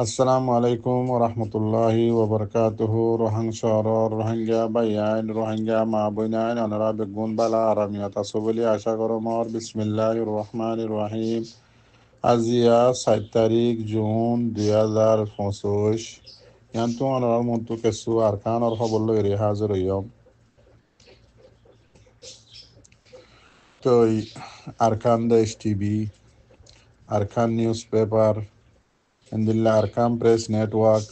আসসালামু আলাইকুম রহমতুল্লাহি ওবরকাতুহু রোহিঙ্গা বাইয়াইন রোহিঙ্গা মা বইনাইন অনারা বেগুন বালা আরামিয়াত আছো বলে আশা করমর বিসমিল্লাহির রহমানির রহিম। আজিয়া 7 তারিখ জুন 2025 ইয়ান্তু অনারার মন্তু কেসু আরকান আর খবর লইরে হাজির হইয়ম। তো আরকান দেশ টিভি, আরকান নিউজ পেপার, ইন্দিল্লা আরকান প্রেস নেটওয়ার্ক,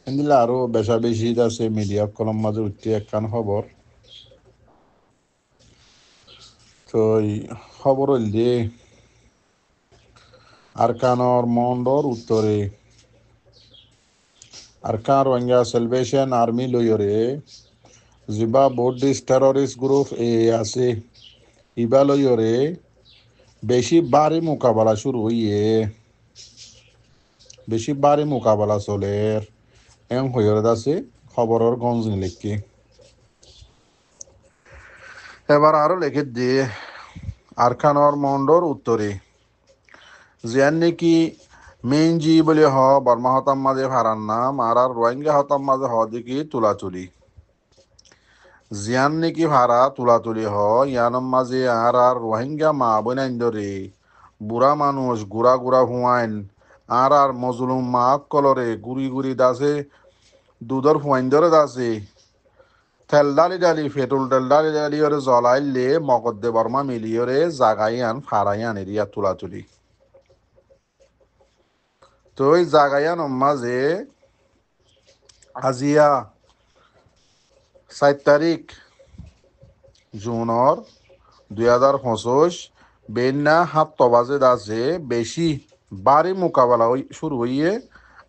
ইন্দিল্লা আরো বেশা বেশি আছে মিডিয়া কলম মাঝে উঠতে একখান খবর। তো খবর হইল যে আরকানর মন্ডর উত্তরে আরকান রোহিঙ্গা সেলভেশন আর্মি লইরে জিবা বৌদ্ধিস্ট টেররিস্ট গ্রুপ আছে ইবা লইরে বেশি বাড়ি মোকাবেলা শুরু হইয়ে বেশি বাড়ি মোকাবেলা চলের এম হইরে আছে খবরের গঞ্জ লিখি। এবার আরো লিখে দিয়ে আরকানর মন্ডর উত্তরে জিয়ান নাকি মেইন জি বলে বর্মা হতাম মাঝে হারান নাম আর রোহিঙ্গা হতাম মাঝে দিকে তুলাতুলি জিয়ান নাকি ভাড়া তুলাতুলি ইয়ানম মাঝে আর রোহিঙ্গা মা বইনাইন ধরে বুড়া মানুষ গুড়া গুড়া হুয়াইন আর মজলুম মা কলরে গুড়ি গুড়ি দাসে দুধর হুয়াইন ধরে দাসে তেল ডালি ডালি পেট্রোল তেল ডালি ডালি ওরে জ্বলাইলে মগদ্দে বর্মা মিলিয়রে জাগাইয়ান ফারাইয়ান এরিয়া তুলাতুলি। তো ওই জাগাইয়ান মাঝে আজিয়া 7 তারিখ জুনের 2025 বেন্না হাত তবাজে দাসে বেশি বাড়ি মোকাবেলা শুরু হইয়ে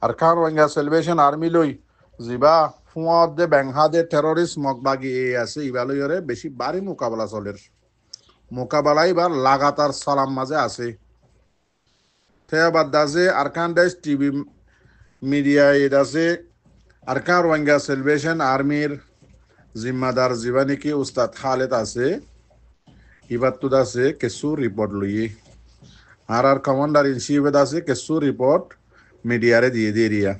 আর খান রোহিঙ্গা সেলিব্রেশন আর্মি লই জিবা ফুয়াদ দে ব্যাংহা দে টেররিস্ট মগবাগি আছে ইবা লইরে বেশি বাড়ি মোকাবেলা চলের মোকাবেলা এবার লাগাতার সালাম মাঝে আছে। থেয়াবাদ দাসে আরকান দেশ টিভি মিডিয়া দাসে আরকান রোহিঙ্গা সেলিব্রেশন আর্মির জিম্মাদার জীবানিকি উস্তাদ খালেদ আছে ইবাত্তুদ আছে কেসু রিপোর্ট লইয়ে আর কমান্ডার ইন চিফ আছে কেসু রিপোর্ট মিডিয়ারে দিয়ে দিয়ে রিয়া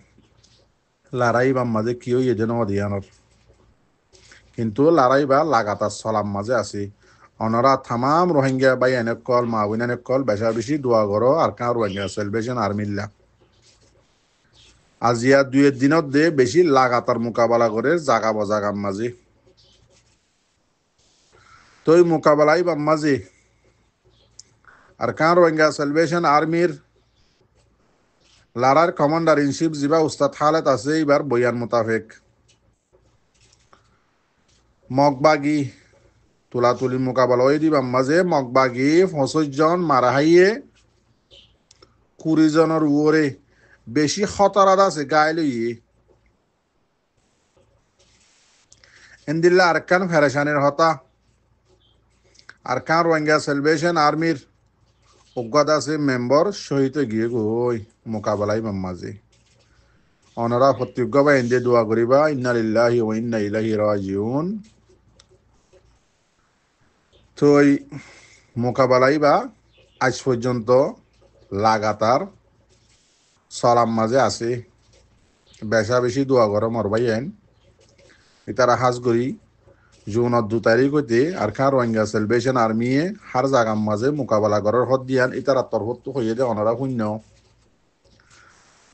লড়াই বা মাঝে কি হইয়ে যেন অধিয়ানর কিন্তু লড়াই বা লাগাতার সলাম মাঝে আছে অনরা থামাম রোহিঙ্গা বাই এনে কল মাউইন এনে কল বেশা বেশি দোয়া করো আর কান রোহিঙ্গা সেলিব্রেশন আর্মিল্লা আজিয়া 2 দিনত দে বেশি লাগাতার মোকাবেলা করে জাগা বজাগাম মাঝে। তো এই মোকাবেলাই বা মাঝে আর কান রোহিঙ্গা সেলিব্রেশন আর্মির লারার কমান্ডার ইন চিফ জিবা উস্তাদ খালেদ আছে এবার বয়ান মোতাবেক মগবাগি তুলাতুলি মোকাবেলা ওই দিবা মাঝে মগবাগি 25 জন মারা হাইয়ে 20 জনের উপরে বেশি খতরাত আছে গায়ে লইয়ে এন্দিল্লা আরকান ফেরেশানের হতা আরকান রোহিঙ্গা সেলিব্রেশন আর্মির অজ্ঞাত আছে মেম্বার শহীদ গিয়ে গই মোকাবেলাই মাঝে অনরা প্রতিজ্ঞা বা এন্দে দোয়া করিবা ইন্না লিল্লাহি ওয়া ইন্না ইলাইহি রাজিউন। তো এই মোকাবেলাই বা আজ পর্যন্ত লাগাতার সালাম মাঝে আছে বেশা বেশি দোয়া করো মর ভাই আইন ইতারা হাজ করি জুনের 2 তারিখ হইতে আর খান রোহিঙ্গা সেলিব্রেশন আর্মিয়ে হার জাগাম মাঝে মোকাবেলা করার হদ দিয়ান ইতারা তরফত হইয়ে দে অনারা শূন্য।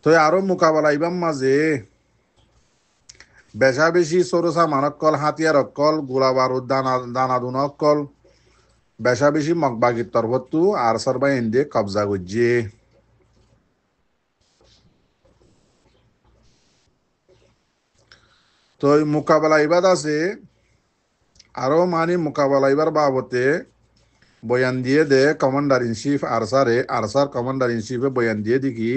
তো আরো মোকাবেলা ইবাম মাঝে বেশা বেশি সরসা মানকল হাতিয়ার অকল গোলা বারুদ দানা দুন অকল বেশা বেশি মগবাগির তরফতু আর সরবাই এন্দে কবজা করছে। তো মোকাবেলা ইবাদ আছে আরো মানে মোকাবেলা ইবার বাবতে বয়ান দিয়ে দে কমান্ডার ইন চিফ আরসারে আরসার কমান্ডার ইন চিফে বয়ান দিয়ে দেখি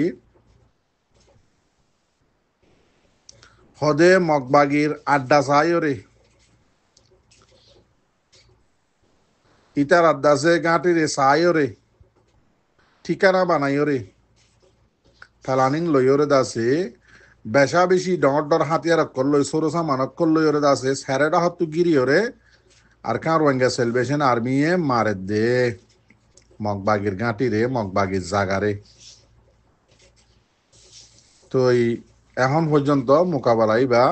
হদে মগবাগির আড্ডা চাইরে ইতার আড্ডা সে গাঁটিরে চাইরে ঠিকানা বানাইরে প্ল্যানিং লইরে দাসে বেশা বেশি ডর ডর হাতিয়ার অক্কল লই সরসা মানক্কল লইরে দাসে স্যারেডা হত্তু গিরিয়রে আর কান রোহিঙ্গা সেলিব্রেশন আর্মিয়ে মারে দে মগবাগির গাঁটি রে মগবাগির জাগারে। তো এখন পর্যন্ত মোকাবেলাই বা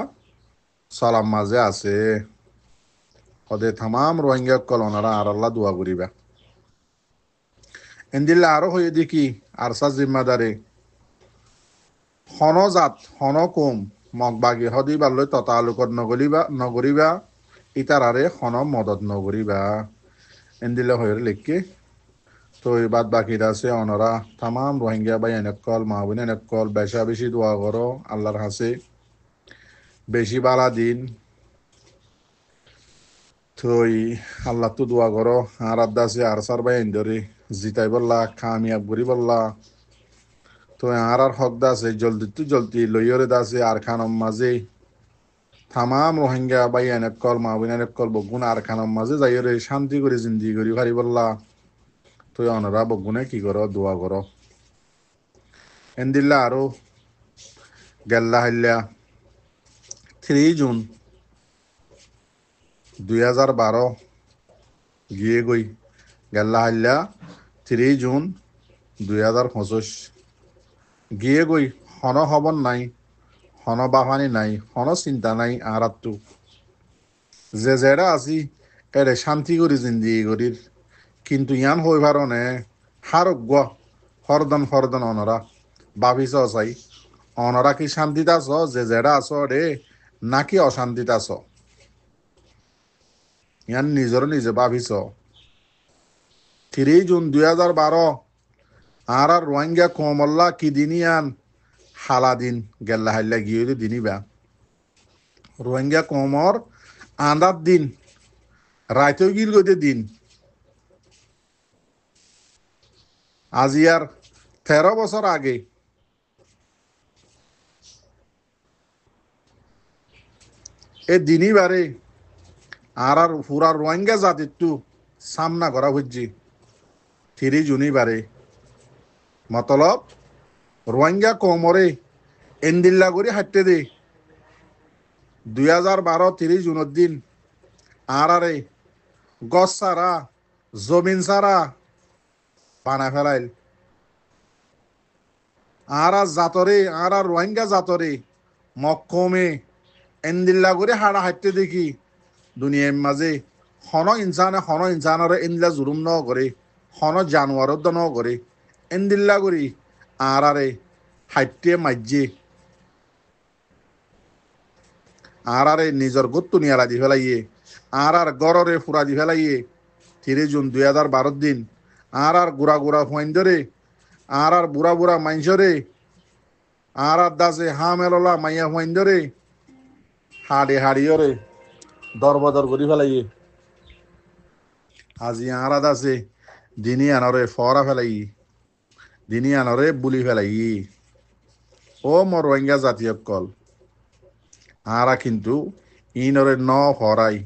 সালাম মাঝে আছে ওদের তাম রোহিঙ্গা কল ওনারা আর আল্লাহ দোয়া করিবা এন্দিল্লা আরো হয়ে দেখি আরসা জিম্মাদারে হনজাত হন কম মগবাগি হদি বাল্লৈ ততালুকত নগরিবা ইতারারে হন মদত নগরিবা এন্দিল্লা হয়ে লিখকে তো বাদ বাকি আছে অনরা তাম রোহিঙ্গা বাই এনেকল মাহবুন এনেকল বেশা বেশি দোয়া করো আল্লাহর হাসে বেশি বালা দিন তো আল্লাহ তো দোয়া করো আর আদাসে আর সার বাই এন্দরে জিতাই বললা কামিয়াব করি বললা তো আর হক দাসে জলদি লইয়রে দাসে আর খানম মাঝে তামাম রোহিঙ্গা বাই এনেকল মাহবুন এনেকল বগুন আর খানম মাঝে যাইরে শান্তি করে জিন্দি করি ভারি বললা তো অনরা বগুনে কি করো দোয়া করো এন্দিল্লা আরো গেল্লা হাইল্লা 3 জুন 2012 গিয়ে গই গেল্লা হাইল্লা 3 জুন 2025 গিয়ে গই হন হবন নাই হন বাহানি নাই হন চিন্তা নাই আরাতু যে জেরা আছি এরে শান্তি করি জিন্দি করির কিন্তু ইয়ান হই ভারনে হারোগ্য হরদন অনরা ভাবিস চাই অনরা কি শান্তিতে আছ যে জেরা আছ রে নাকি অশান্তিতে আছ ইয়ান নিজে ভাবিস 3 জুন 2012 আর রোহিঙ্গা কমল্লা কি দিনিয়ান হালা দিন গেল্লা হাইল্লা গিয়ে দিনিবা রোহিঙ্গা কমর আন্দার দিন রাইতেও গিল গইতে দিন আজি আর 13 বছর আগে এ দিনই বারে আর পুরা রোহিঙ্গা জাতির সামনা করা হচ্ছে 3 জুনই বারে মতলব রোহিঙ্গা কমরে এন্দিল্লা করে হাঁটতে দে 2012 30 জুনের দিন আরে গছ সারা জমিন সারা বানা ফেলাইল আর রোহিঙ্গা জাতরে মক্কমে এন্দিল্লা করে হাড়া হাঁটতে দেখি দুনিয়ার মাঝে হন ইনসানরে এন্দিল্লা জুলুম ন করে হন জানোয়ারত ন করে এন্দিল্লা করি আরে হাইটে মাইজে আরে নিজের গত্তু নিয়ালা দি ফেলাইয়ে আর গড়রে ফুরা দি ফেলাইয়ে 3 জুন 2012 দিন আর গুড়া ফুয়াইন্দরে আর বুড়া মাইনসরে আর দাসে হা মেললা মাইয়া ফুয়াইন্দরে হাড়িয়রে দরবদর করি ফেলাইয়ে আজি আর দাসে দিনী আনরে ফরা ফেলাই দিনী আনরে বুলি ফেলাই ও মর রোহিঙ্গা জাতীয় কল আরা কিন্তু ইনরে ন ফরাই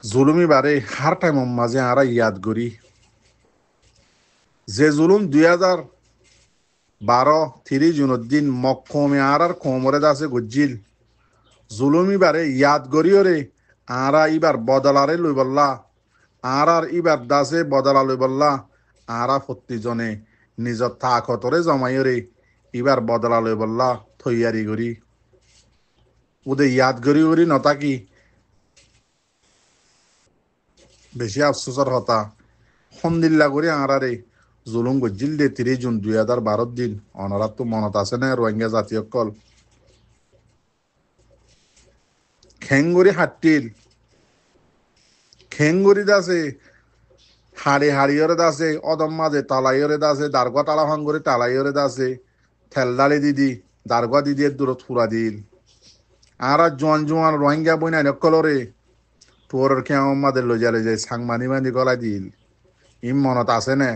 জুলুমি বারে হার টাইম মাঝে আরা ইয়াদ করি যে জুলুম 2012 3 জুনের দিন মক্কমে আর কোমরে দাসে গজ্জিল জুলুমি বারে ইয়াদ করিও আরা ইবার বদলারে লই বললা আর ইবার দাসে বদলা লই বললা আরা প্রতিজনে নিজর তাকতরে জমাইরে ইবার বদলা লই বললা থইয়ারি করি ওদের ইয়াদ করি নতাকি বেশি আফসোসর হতা সন্দিল্লা করি আরারে জুলুম গজ্জিল দে 3 জুন 2012 দিন অনারাত তো মনত আছে না রোহিঙ্গা জাতীয় কল খেঙ্গুরি হাট্টিল খেঙ্গুরি দাসে হাড়িয়রে দাসে অদম মাঝে তালাইয়রে দাসে দারগা তালা ভাঙ্গরে তালাইয়রে দাসে ঠেলদালি দিদি দারগা দিদি দূরত ফুরা দিল আর জোয়ান রোহিঙ্গা বই না কলরে তোর কেউ মাদের লই যায় সাংমানি গলাই দিল ইম মনত আছে না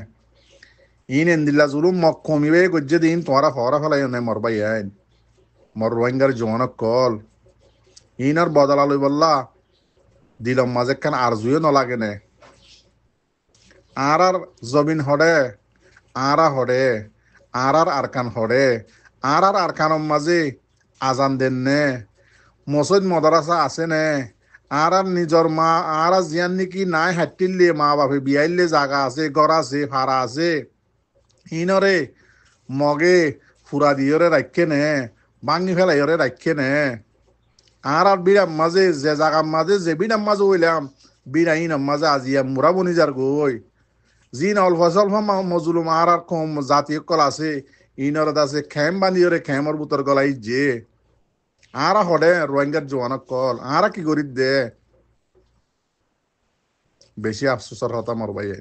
ইন এন্দিল্লা জুলুম মক কমিবে গজ্জে দিন তোরা ফরা ফেলাই নাই মরবাই আইন মর রোহিঙ্গার জোয়ানক কল ইনার বদলা লই বললা দিলম মাঝে খান আর জুয়ে নলাগে নে আর জমিন হডে আর আরকান হডে আর আরকানম মাঝে আজান দেন নে মসজিদ মদারাসা আছে নে আর নিজর মা আর জিয়ান নাকি নাই হাঁটিলে মা বাপে বিয়াইলে জাগা আছে ঘর আছে ভাড়া আছে ইনরে মগে ফুরা দিয়রে রাখে নে ভাঙি ফেলাইরে রাখে নে আর বিরাম মাঝে যে জাগার মাঝে যে বিরাম মাঝে হইলাম বিরাইন মাঝে আজিয়া মুরা বনি যার গই জিন অল্প স্বল্প মজুলুম আর কম জাতীয় কল আছে ইনর আছে খেম বান্ধিয়রে খেমর বুতর গলাই যে আরা হডে রোহিঙ্গার জোয়ানক কল আরা কি করি দে বেশি আফসোসর হতা মর বাইয়ে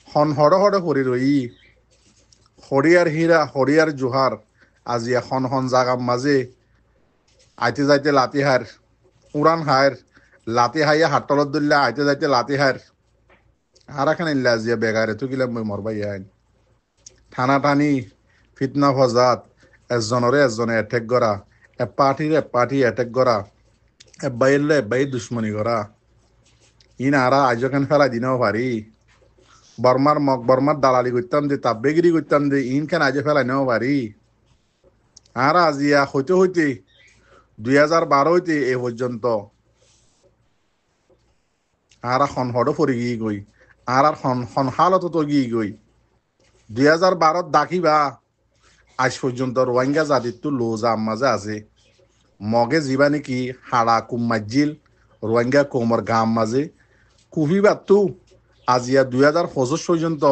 হন হড় হড়ে হরি রই হরিয়ার হীরা হরিয়ার জোহার আজি এখন হন জাগার মাঝে আইতে যাইতে লাতিহার উড়ান হার লাতি হাইয়া হাট্টলত দিল্লা আইতে যাইতে লাতিহার আর এখানে আজিয়া বেগারে তো গিলাম মই মরবাই আইন টানা টানি ফিতনা ফজাত এজনরে এজনে এটেক করা এ পার্টি এটেক করা এব্বাই দুশ্মনী করা ইন আরা আজকেন ফেলাই দিনেও পারি বর্মার দালালি করতাম দে তাব্বেগিরি করতাম দে ইন কেন আজ ফেলাই নেও পারি আর আজিয়া হইতে 2012 হইতে এ পর্যন্ত আর খন হড় ফরি গিয়ে গই আর খন হালত তো গিয়ে গই 2012 দাখিবা আজ পর্যন্ত রোহিঙ্গা জাতির তো লোজা মাঝে আছে মগে যিবা নেকি হাড়া কুম্মাজিল রোহিঙ্গা কোমর গাম মাঝে কুহিবার তো আজিয়া 2025 পর্যন্ত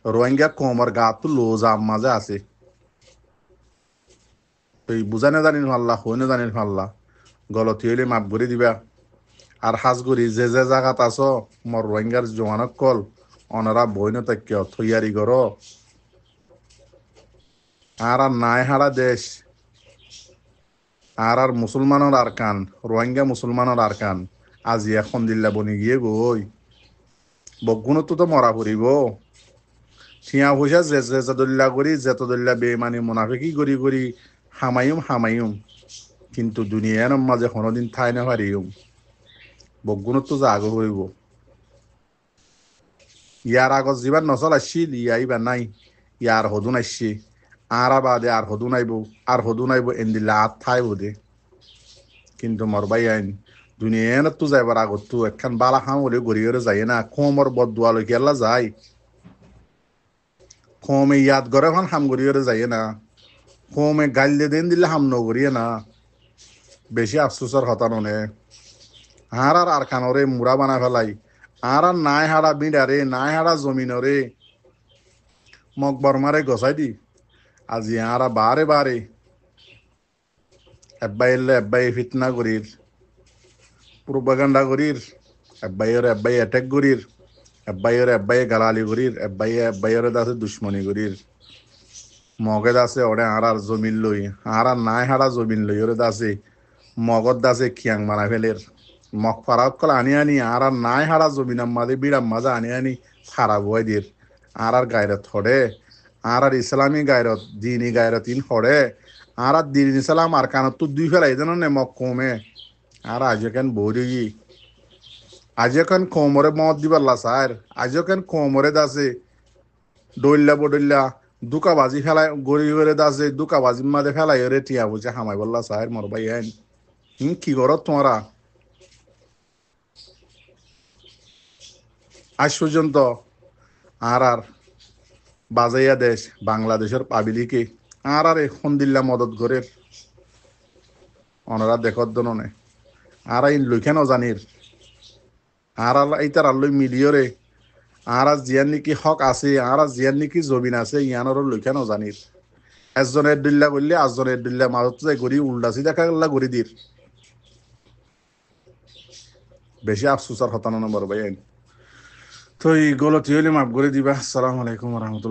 রোহিঙ্গা কোমর গা তো লোজা মাঝে আছে এই বুঝা না জানিন ফাল্লা হই না জানিন ফাল্লা গলতি হইলে মাপ করে দিবা আর হাজগুড়ি যে জায়গাত আছ মর রোহিঙ্গার জোয়ানক কল অনারা বইন তাক্য থইয়ারি কর আর নাই হারা দেশ আর মুসলমানের আরকান রোহিঙ্গা মুসলমানের আরকান আজি এখন দিল্লা বনি গিয়ে গই বগুণতো তো মরা পড়িব ঠিয়া পয়সা যে দল্লা করি যেত দল্লা বেমানি মুনাফিকি করি হামায়ুম কিন্তু দুনিয়ার মাঝে কোনোদিন ঠাই না পারিম বগুণতো যা আগ হইব ইয়ার আগত যিবার নচল আসছিল ইয়াইবার নাই ইয়ার হদুন আসছি আর বাদে আর হদুন আইব এন্দিল্লা আত ঠাই বোধে কিন্তু মরবাই আইন দুনিয়ার তো যাইবার আগত তো একখান বালা খাম হলে গড়িয়ে যায় না কমর বদুয়া লইকে আল্লাহ যায় কমে ইয়াদ গড়ে এখন হাম গড়িয়ে যায় না কমে গাল দেন দিলে হাম নগরিয়ে না বেশি আফসোসর হতানো নে আর খানরে মুড়া বানা ফেলাই আর নাই হারা বিড়ারে নাই হারা জমিনরে মগ বর্মারে গসাই দি আজি আর বারে এব্বাই ফিতনা করির প্রোপাগান্ডা এব্বাই অ্যাটাক করির এব্বাই গালালি করির এব্বাইয়ের দাসে দুশ্মনী করির মগে দাসে ওরে আর জমিন লই আর নাই হারা জমিন লই ওরে দাসে মগত দাসে খিয়াং মারা ফেলের মগ ফারাত কল আনি আর নাই হারা জমিনার মাঝে বিড়াম মাঝে আনি ফারা বয় দির আর গায়রত হড়ে আর ইসলামী গায়রত দিনী গায়রত ইন হড়ে আর দিন ইসলাম আর কানত তো দুই ফেলাই জানো নে মগ কমে আর আজকেন বৌরি আজকেন কোমরে মদ দিবাল্লা স্যার আজকেন কোমরে দাসে ডইল্লা দুকা বাজি ফেলাই গড়ি করে দাসে দুকা বাজির মাঝে ফেলাই রে টিয়া বুঝে হামাই বললা স্যার মর ভাই আইন কি করো তোমরা আজ পর্যন্ত আর বাজাইয়া দেশ বাংলাদেশের পাবিলিকে আর এখন দিল্লা মদত করে ওনারা দেখত দনে আর ইন লইখেন জানির আর এইটার আল্লই মিলিয়রে আর জিয়ার নাকি হক আছে আর জিয়ার নাকি জমিন আছে ইয়ানোর লইখেন জানির একজনের দিল্লা করলে আজজনের দিল্লা মাজত যাই গড়ি উল্টা সিধা গল্লা গড়ি দির বেশি আফসোসার হতানো নম্বর ভাই তো এই গলতি হইলে মাফ করে দিবা। আসসালামু আলাইকুম রহমতুল্লাহ।